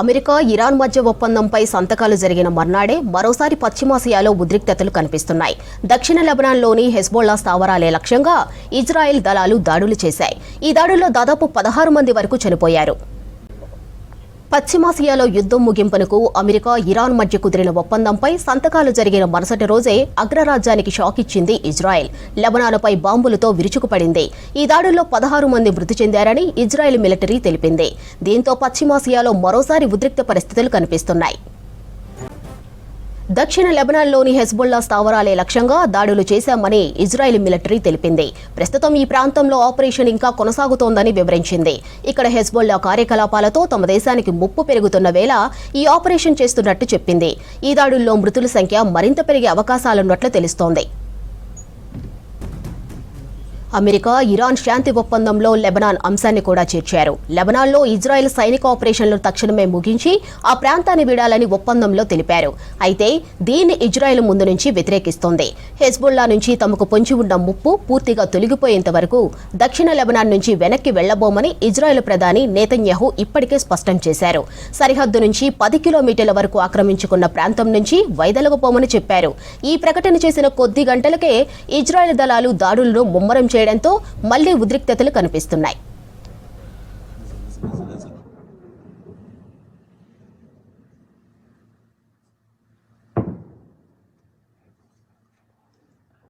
America Iran మధ్య ఒప్పందంపై సంతకాలు జరిగిన మర్నాడే మరోసారి పశ్చిమాసియాలో ఉద్రిక్తతలు కనిపిస్తున్నాయి. దక్షిణ లెబనాన్లోని హెజ్బొల్లా స్థావరాలే లక్ష్యంగా ఇజ్రాయెల్ దళాలు దాడులు చేశాయి. ఈ దాడుల్లో దాదాపు 16 మంది వరకు చనిపోయారు. పశ్చిమాసియాలో యుద్ధం ముగింపునకు అమెరికా ఇరాన్ మధ్య కుదిరిన ఒప్పందంపై సంతకాలు జరిగిన మరుసటి రోజే అగ్రరాజ్యానికి షాక్ ఇచ్చింది ఇజ్రాయెల్. లెబనాన్పై బాంబులతో విరుచుకుపడింది. ఈ దాడుల్లో 16 మంది మృతి చెందారని ఇజ్రాయెల్ మిలిటరీ తెలిపింది. దీంతో పశ్చిమాసియాలో మరోసారి ఉద్రిక్త పరిస్థితులు కనిపిస్తున్నాయి. దక్షిణ లెబనాన్లోని హెజ్బొల్లా స్థావరాలే లక్ష్యంగా దాడులు చేశామని ఇజ్రాయెల్ మిలిటరీ తెలిపింది. ప్రస్తుతం ఈ ప్రాంతంలో ఆపరేషన్ ఇంకా కొనసాగుతోందని వివరించింది. ఇక్కడ హెజ్బొల్లా కార్యకలాపాలతో తమ దేశానికి ముప్పు పెరుగుతున్న వేళ ఈ ఆపరేషన్ చేస్తున్నట్టు చెప్పింది. ఈ దాడుల్లో మృతుల సంఖ్య మరింత పెరిగే అవకాశాలున్నట్లు తెలుస్తోంది. అమెరికా ఇరాన్ శాంతి ఒప్పందంలో లెబనాన్ అంశాన్ని కూడా చేర్చారు. లెబనాన్లో ఇజ్రాయెల్ సైనిక ఆపరేషన్లు తక్షణమే ముగించి ఆ ప్రాంతాన్ని వీడాలని ఒప్పందంలో తెలిపారు. అయితే దీన్ని ఇజ్రాయెల్ ముందు నుంచి వ్యతిరేకిస్తోంది. హెజ్బొల్లా నుంచి తమకు పొంచి ఉన్న ముప్పు పూర్తిగా తొలగిపోయేంత వరకు దక్షిణ లెబనాన్ నుంచి వెనక్కి వెళ్లబోమని ఇజ్రాయెల్ ప్రధాని నెతన్యాహు ఇప్పటికే స్పష్టం చేశారు. సరిహద్దు నుంచి 10 కిలోమీటర్ల వరకు ఆక్రమించుకున్న ప్రాంతం నుంచి వైదొలగబోమని చెప్పారు. ఈ ప్రకటన చేసిన కొద్ది గంటలకే ఇజ్రాయెల్ దళాలు దాడులను ముమ్మరం చేయడంతో మళ్లీ ఉద్రిక్తతలు కనిపిస్తున్నాయి.